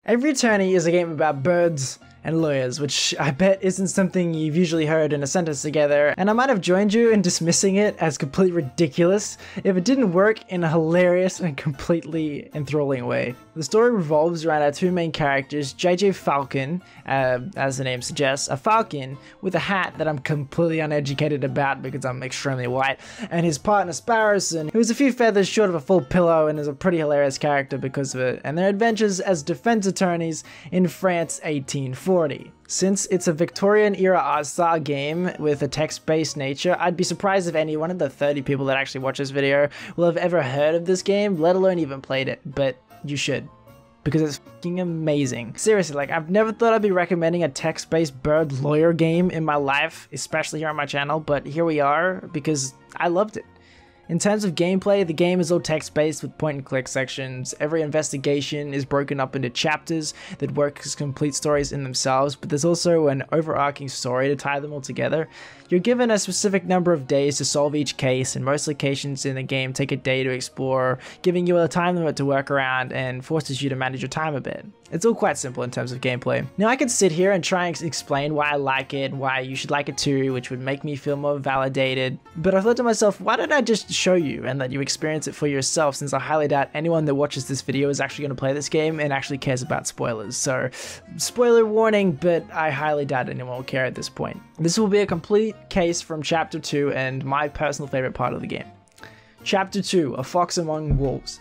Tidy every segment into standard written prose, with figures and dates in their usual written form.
Every Attorney is a game about birds and lawyers, which I bet isn't something you've usually heard in a sentence together, and I might have joined you in dismissing it as completely ridiculous if it didn't work in a hilarious and completely enthralling way. The story revolves around our two main characters, JJ Falcon, as the name suggests, a falcon with a hat that I'm completely uneducated about because I'm extremely white, and his partner Sparrowson, who is a few feathers short of a full pillow and is a pretty hilarious character because of it, and their adventures as defense attorneys in France 1840. Since it's a Victorian-era art-style game with a text-based nature, I'd be surprised if any one of the 30 people that actually watch this video will have ever heard of this game, let alone even played it, but you should. Because it's fucking amazing. Seriously, like, I've never thought I'd be recommending a text-based bird lawyer game in my life, especially here on my channel, but here we are because I loved it. In terms of gameplay, the game is all text-based with point-and-click sections. Every investigation is broken up into chapters that work as complete stories in themselves, but there's also an overarching story to tie them all together. You're given a specific number of days to solve each case, and most locations in the game take a day to explore, giving you a time limit to work around and forces you to manage your time a bit. It's all quite simple in terms of gameplay. Now I could sit here and try and explain why I like it, why you should like it too, which would make me feel more validated, but I thought to myself, why don't I just show you and let you experience it for yourself, since I highly doubt anyone that watches this video is actually going to play this game and actually cares about spoilers. So, spoiler warning, but I highly doubt anyone will care at this point. This will be a complete case from Chapter 2 and my personal favorite part of the game. Chapter 2, A Fox Among Wolves.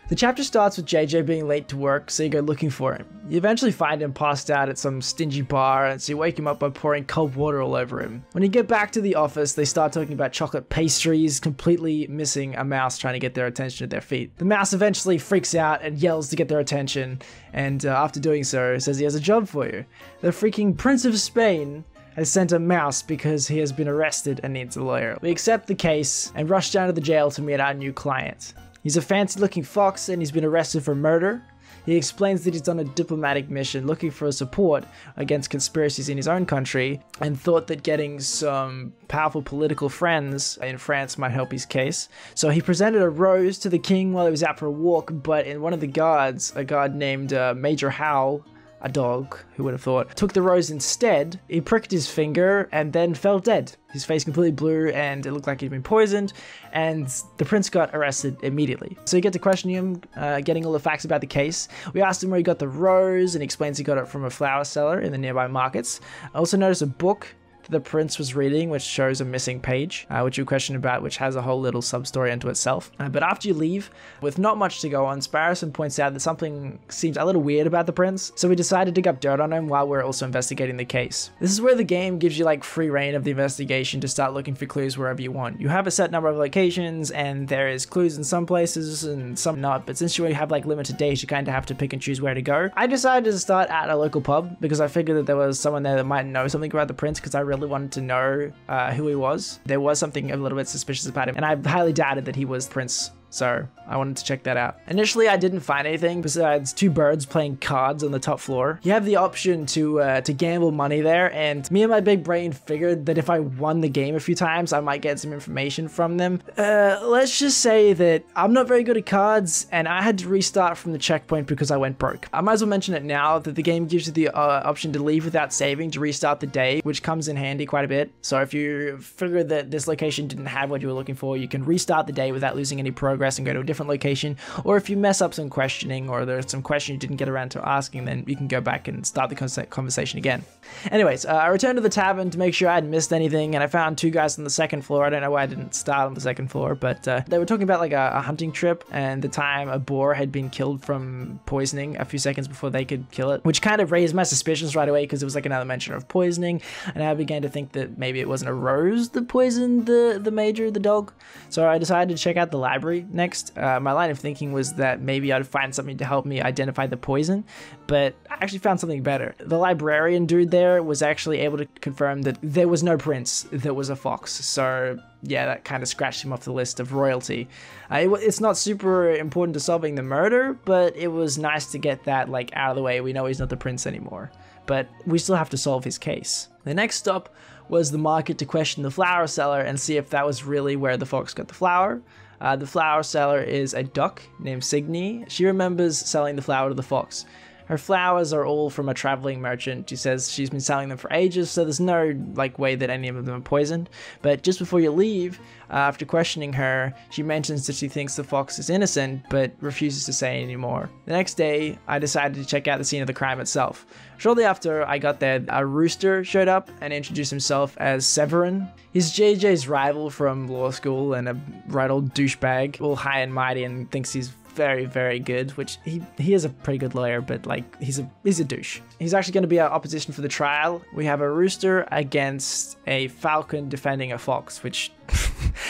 The chapter starts with JJ being late to work, so you go looking for him. You eventually find him passed out at some stingy bar, and so you wake him up by pouring cold water all over him. When you get back to the office, they start talking about chocolate pastries, completely missing a mouse trying to get their attention at their feet. The mouse eventually freaks out and yells to get their attention, and after doing so, says he has a job for you. The freaking Prince of Spain has sent a mouse because he has been arrested and needs a lawyer. We accept the case and rush down to the jail to meet our new client. He's a fancy-looking fox and he's been arrested for murder. He explains that he's on a diplomatic mission looking for support against conspiracies in his own country and thought that getting some powerful political friends in France might help his case. So he presented a rose to the king while he was out for a walk, but in one of the guards, a guard named Major Howl, a dog, who would have thought, took the rose instead. He pricked his finger and then fell dead. His face completely blue and it looked like he'd been poisoned, and the prince got arrested immediately. So you get to question him, getting all the facts about the case. We asked him where he got the rose, and he explains he got it from a flower seller in the nearby markets. I also noticed a book the prince was reading, which shows a missing page, which you question about, which has a whole little sub-story unto itself. But after you leave, with not much to go on, Sparrowson points out that something seems a little weird about the prince, so we decided to dig up dirt on him while we're also investigating the case. This is where the game gives you like free reign of the investigation to start looking for clues wherever you want. You have a set number of locations, and there is clues in some places and some not, but since you only have like limited days, you kind of have to pick and choose where to go. I decided to start at a local pub because I figured that there was someone there that might know something about the prince, because I really wanted to know who he was. There was something a little bit suspicious about him, and I highly doubted that he was Prince, so I wanted to check that out. Initially, I didn't find anything besides two birds playing cards on the top floor. You have the option to gamble money there, and me and my big brain figured that if I won the game a few times, I might get some information from them. Let's just say that I'm not very good at cards, and I had to restart from the checkpoint because I went broke. I might as well mention it now that the game gives you the option to leave without saving to restart the day, which comes in handy quite a bit. So if you figure that this location didn't have what you were looking for, you can restart the day without losing any progress and go to a different location. Or if you mess up some questioning, or there's some question you didn't get around to asking, then you can go back and start the conversation again. Anyways, I returned to the tavern to make sure I hadn't missed anything, and I found two guys on the second floor. I don't know why I didn't start on the second floor, but they were talking about like a hunting trip and the time a boar had been killed from poisoning a few seconds before they could kill it, which kind of raised my suspicions right away because it was like another mention of poisoning, and I began to think that maybe it wasn't a rose that poisoned the major, the dog. So I decided to check out the library next. My line of thinking was that maybe I'd find something to help me identify the poison, but I actually found something better. The librarian dude there was actually able to confirm that there was no prince that was a fox, so yeah, that kind of scratched him off the list of royalty. It's not super important to solving the murder, but it was nice to get that like out of the way. We know he's not the prince anymore, but we still have to solve his case. The next stop was the market to question the flower seller and see if that was really where the fox got the flower. The flower seller is a duck named Signy. She remembers selling the flower to the fox. Her flowers are all from a traveling merchant. She says she's been selling them for ages, so there's no way that any of them are poisoned. But just before you leave, after questioning her, she mentions that she thinks the fox is innocent, but refuses to say any more. The next day, I decided to check out the scene of the crime itself. Shortly after I got there, a rooster showed up and introduced himself as Severin. He's JJ's rival from law school and a right old douchebag, all high and mighty, and thinks he's very, very good, which he is a pretty good lawyer, but he's a douche. He's actually going to be our opposition for the trial. We have a rooster against a falcon defending a fox, which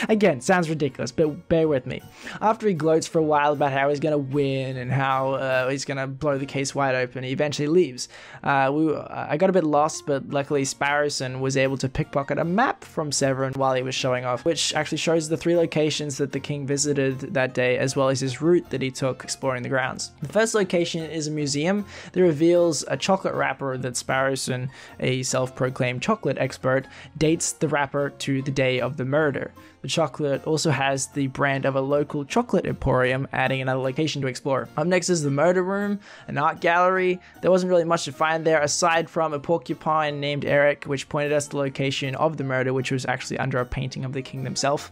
again sounds ridiculous, but bear with me. After he gloats for a while about how he's going to win and how he's going to blow the case wide open, he eventually leaves. I got a bit lost, but luckily Sparrowson was able to pickpocket a map from Severin while he was showing off, which actually shows the 3 locations that the king visited that day, as well as his route that he took exploring the grounds. The first location is a museum that reveals a chocolate wrapper that Sparrowson, a self-proclaimed chocolate expert, dates the wrapper to the day of the murder. The chocolate also has the brand of a local chocolate emporium, adding another location to explore. Up next is the murder room, an art gallery. There wasn't really much to find there aside from a porcupine named Eric, which pointed us the location of the murder, which was actually under a painting of the king himself.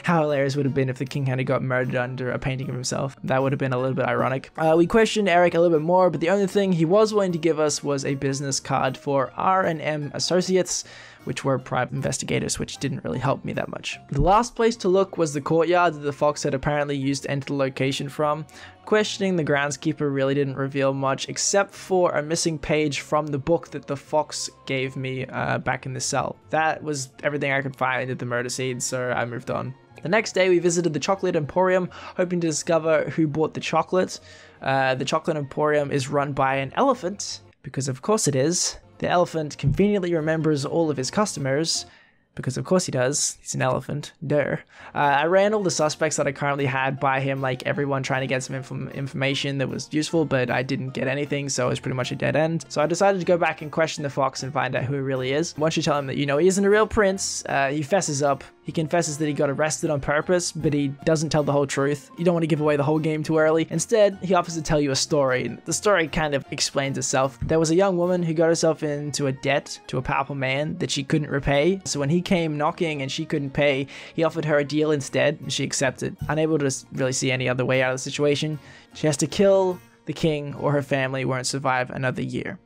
How hilarious would it have been if the king had got murdered under a painting of himself. That would have been a little bit ironic. We questioned Eric a little bit more, but the only thing he was willing to give us was a business card for R&M Associates, which were private investigators, which didn't really help me that much. The last place to look was the courtyard that the fox had apparently used to enter the location from. Questioning the groundskeeper really didn't reveal much, except for a missing page from the book that the fox gave me back in the cell. That was everything I could find at the murder scene, so I moved on. The next day, we visited the Chocolate Emporium, hoping to discover who bought the chocolate. The Chocolate Emporium is run by an elephant, because of course it is. The elephant conveniently remembers all of his customers, because of course he does. He's an elephant. Duh. I ran all the suspects that I currently had by him, like everyone trying to get some information that was useful, but I didn't get anything, so it was pretty much a dead end. So I decided to go back and question the fox and find out who he really is. Once you tell him that, you know, he isn't a real prince, he fesses up. He confesses that he got arrested on purpose, but he doesn't tell the whole truth. You don't want to give away the whole game too early. Instead, he offers to tell you a story. The story kind of explains itself. There was a young woman who got herself into a debt to a powerful man that she couldn't repay. So when he came knocking and she couldn't pay, he offered her a deal instead, and she accepted. Unable to really see any other way out of the situation, she has to kill the king or her family won't survive another year.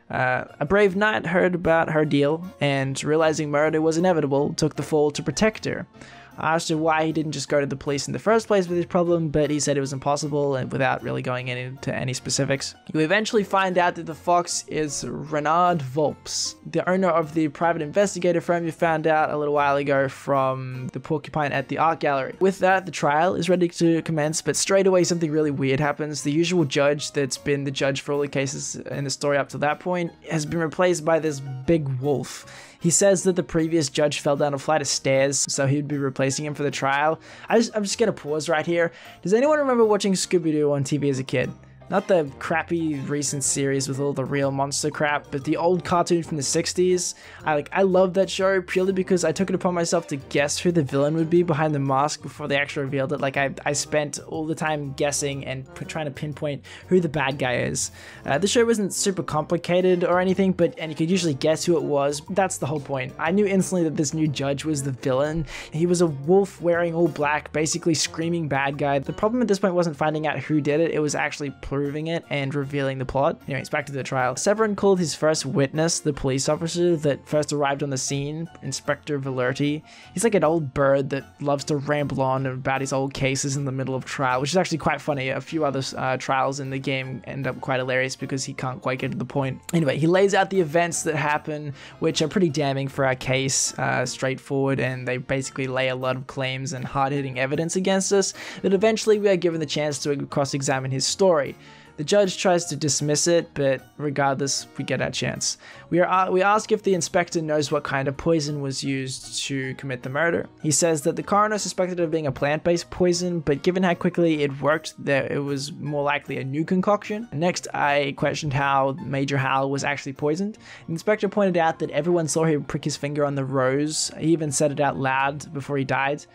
A brave knight heard about her deal and, realizing murder was inevitable, took the fall to protect her. I asked her why he didn't just go to the police in the first place with his problem, but he said it was impossible and without really going into any specifics. You eventually find out that the fox is Renard Volps, the owner of the private investigator firm you found out a little while ago from the porcupine at the art gallery. With that, the trial is ready to commence, but straight away something really weird happens. The usual judge that's been the judge for all the cases in the story up to that point has been replaced by this big wolf. He says that the previous judge fell down a flight of stairs, so he would be replacing him for the trial. I'm just gonna pause right here. Does anyone remember watching Scooby-Doo on TV as a kid? Not the crappy recent series with all the real monster crap, but the old cartoon from the 60s. I love that show purely because I took it upon myself to guess who the villain would be behind the mask before they actually revealed it. Like I spent all the time guessing and trying to pinpoint who the bad guy is. The show wasn't super complicated or anything, and you could usually guess who it was. That's the whole point. I knew instantly that this new judge was the villain. He was a wolf wearing all black, basically screaming bad guy. The problem at this point wasn't finding out who did it, it was actually proving it and revealing the plot. Anyways, back to the trial. Severin called his first witness, the police officer that first arrived on the scene, Inspector Valerti. He's like an old bird that loves to ramble on about his old cases in the middle of trial, which is actually quite funny. A few other trials in the game end up quite hilarious because he can't quite get to the point. Anyway, he lays out the events that happen, which are pretty damning for our case, straightforward, and they basically lay a lot of claims and hard-hitting evidence against us, but eventually we are given the chance to cross-examine his story. The judge tries to dismiss it, but regardless, we get our chance. We ask if the inspector knows what kind of poison was used to commit the murder. He says that the coroner suspected it of being a plant-based poison, but given how quickly it worked, it was more likely a new concoction. Next, I questioned how Major Hal was actually poisoned. The inspector pointed out that everyone saw him prick his finger on the rose. He even said it out loud before he died.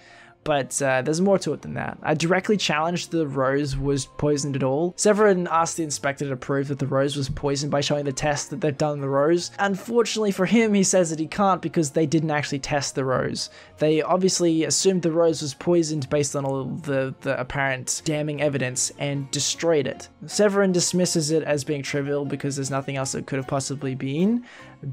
But there's more to it than that. I directly challenged the rose was poisoned at all. Severin asked the inspector to prove that the rose was poisoned by showing the test that they've done on the rose. Unfortunately for him, he says that he can't because they didn't actually test the rose. They obviously assumed the rose was poisoned based on all the apparent damning evidence and destroyed it. Severin dismisses it as being trivial because there's nothing else it could have possibly been,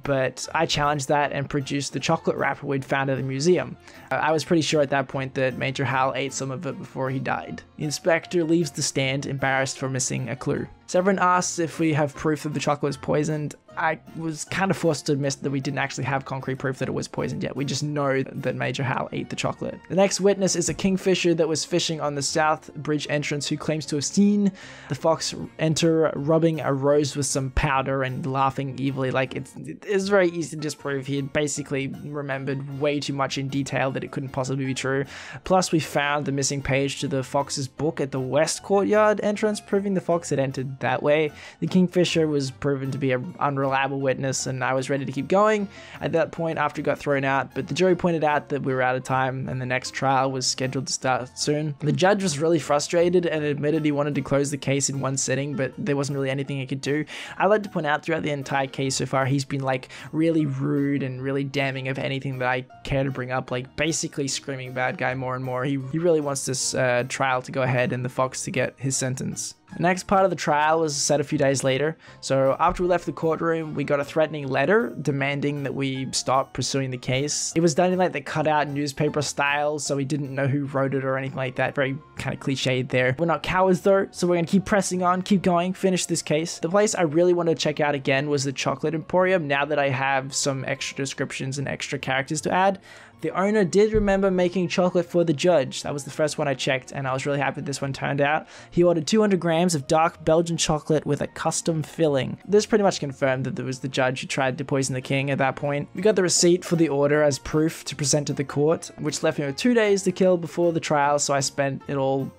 but I challenged that and produced the chocolate wrapper we'd found at the museum. I was pretty sure at that point that Major Hal ate some of it before he died. The inspector leaves the stand, embarrassed for missing a clue. Severin asks if we have proof that the chocolate was poisoned. I was kind of forced to admit that we didn't actually have concrete proof that it was poisoned yet. We just know that Major Hal ate the chocolate. The next witness is a kingfisher that was fishing on the South Bridge entrance who claims to have seen the fox enter rubbing a rose with some powder and laughing evilly. Like, it's very easy to disprove. He had basically remembered way too much in detail that it couldn't possibly be true. Plus, we found the missing page to the fox's book at the west courtyard entrance, proving the fox had entered that way. The kingfisher was proven to be an unreliable witness, and I was ready to keep going at that point after it got thrown out, but the jury pointed out that we were out of time and the next trial was scheduled to start soon. The judge was really frustrated and admitted he wanted to close the case in one sitting, but there wasn't really anything he could do. I'd like to point out throughout the entire case so far, he's been like really rude and really damning of anything that I care to bring up, like basically screaming bad guy more and more. He really wants this trial to go ahead and the fox to get his sentence. The next part of the trial was set a few days later. So after we left the courtroom, we got a threatening letter demanding that we stop pursuing the case. It was done in like the cutout newspaper style, so we didn't know who wrote it or anything like that. Very kind of cliched there. We're not cowards though, so we're gonna keep pressing on, keep going, finish this case. The place I really wanted to check out again was the Chocolate Emporium, now that I have some extra descriptions and extra characters to add. The owner did remember making chocolate for the judge. That was the first one I checked, and I was really happy this one turned out. He ordered 200 grams of dark Belgian chocolate with a custom filling. This pretty much confirmed that it was the judge who tried to poison the king at that point. We got the receipt for the order as proof to present to the court, which left me with 2 days to kill before the trial, so I spent it all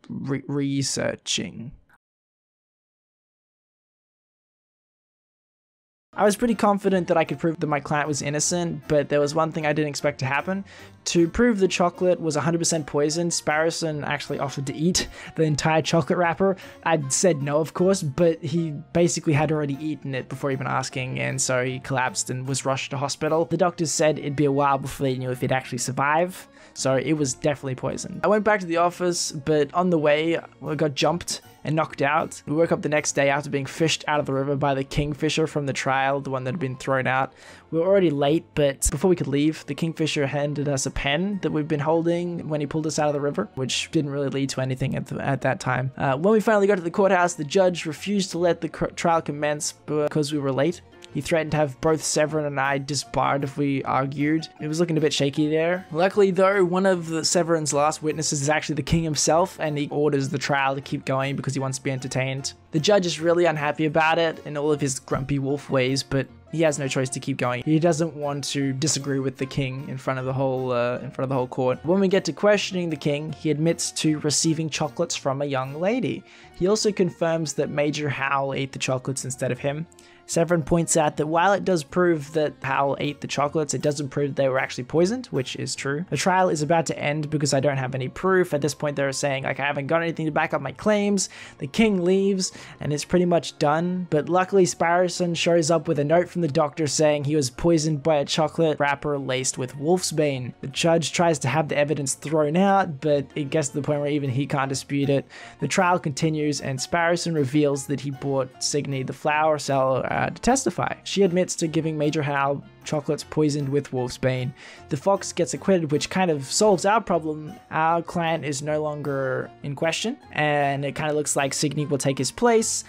researching. I was pretty confident that I could prove that my client was innocent, but there was one thing I didn't expect to happen. To prove the chocolate was 100% poisoned, Sparrowson actually offered to eat the entire chocolate wrapper. I said no, of course, but he basically had already eaten it before even asking, and so he collapsed and was rushed to hospital. The doctors said it'd be a while before they knew if he'd actually survive, so it was definitely poisoned. I went back to the office, but on the way, I got jumped and knocked out. We woke up the next day after being fished out of the river by the kingfisher from the trial, the one that had been thrown out. We were already late, but before we could leave, the kingfisher handed us a pen that we'd been holding when he pulled us out of the river, which didn't really lead to anything at that time. When we finally got to the courthouse, the judge refused to let the trial commence because we were late. He threatened to have both Severin and I disbarred if we argued. It was looking a bit shaky there. Luckily though, one of Severin's last witnesses is actually the king himself, and he orders the trial to keep going because he wants to be entertained. The judge is really unhappy about it in all of his grumpy wolf ways, but he has no choice to keep going. He doesn't want to disagree with the king in front of the whole court. When we get to questioning the king, he admits to receiving chocolates from a young lady. He also confirms that Major Hal ate the chocolates instead of him. Severin points out that while it does prove that Hal ate the chocolates, it doesn't prove they were actually poisoned, which is true. The trial is about to end because I don't have any proof. At this point, they're saying, like, I haven't got anything to back up my claims. The king leaves, and it's pretty much done. But luckily, Sparrowson shows up with a note from the doctor saying he was poisoned by a chocolate wrapper laced with wolfsbane. The judge tries to have the evidence thrown out, but it gets to the point where even he can't dispute it. The trial continues, and Sparrowson reveals that he bought Signy, the flower seller, to testify. She admits to giving Major Hal chocolates poisoned with wolfsbane. The fox gets acquitted, which kind of solves our problem. Our client is no longer in question, and it kind of looks like Signy will take his place.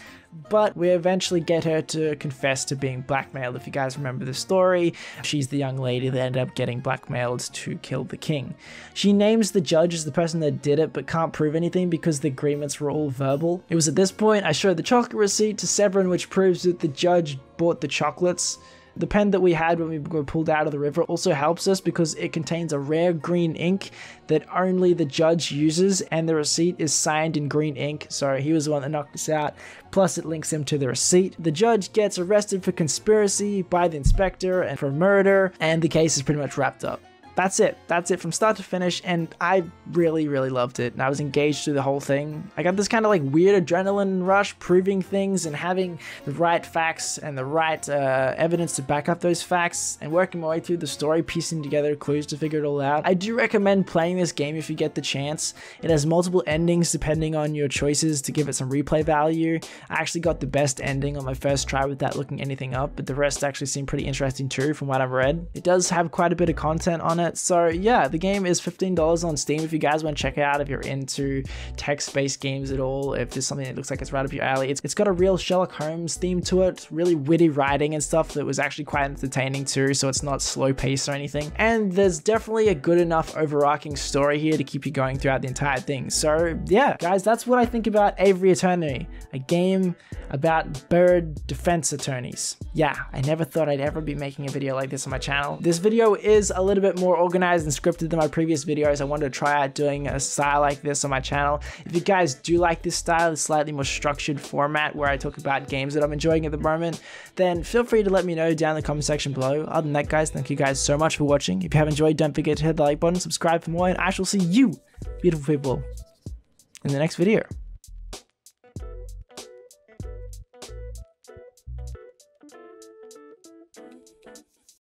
But we eventually get her to confess to being blackmailed. If you guys remember the story, she's the young lady that ended up getting blackmailed to kill the king. She names the judge as the person that did it, but can't prove anything because the agreements were all verbal. It was at this point I showed the chocolate receipt to Severin, which proves that the judge bought the chocolates. The pen that we had when we were pulled out of the river also helps us because it contains a rare green ink that only the judge uses, and the receipt is signed in green ink, so he was the one that knocked us out. Plus it links him to the receipt. The judge gets arrested for conspiracy by the inspector and for murder, and the case is pretty much wrapped up. that's it from start to finish, and I really loved it, and I was engaged through the whole thing. I got this kind of like weird adrenaline rush, proving things and having the right facts and the right evidence to back up those facts, and working my way through the story, piecing together clues to figure it all out. I do recommend playing this game if you get the chance. It has multiple endings depending on your choices to give it some replay value. I actually got the best ending on my first try without looking anything up, but the rest actually seemed pretty interesting too from what I've read. It does have quite a bit of content on it, so yeah, the game is $15 on Steam if you guys want to check it out, if you're into text-based games at all, if there's something that looks like it's right up your alley. It's got a real Sherlock Holmes theme to it, really witty writing and stuff that was actually quite entertaining too, so it's not slow paced or anything. And there's definitely a good enough overarching story here to keep you going throughout the entire thing. So yeah, guys, that's what I think about Avery Attorney, a game about bird defense attorneys. Yeah, I never thought I'd ever be making a video like this on my channel. This video is a little bit more organized and scripted than my previous videos. I wanted to try out doing a style like this on my channel. If you guys do like this style, this slightly more structured format where I talk about games that I'm enjoying at the moment, then feel free to let me know down in the comment section below. Other than that, guys, thank you guys so much for watching. If you have enjoyed, don't forget to hit the like button, subscribe for more, and I shall see you, beautiful people, in the next video.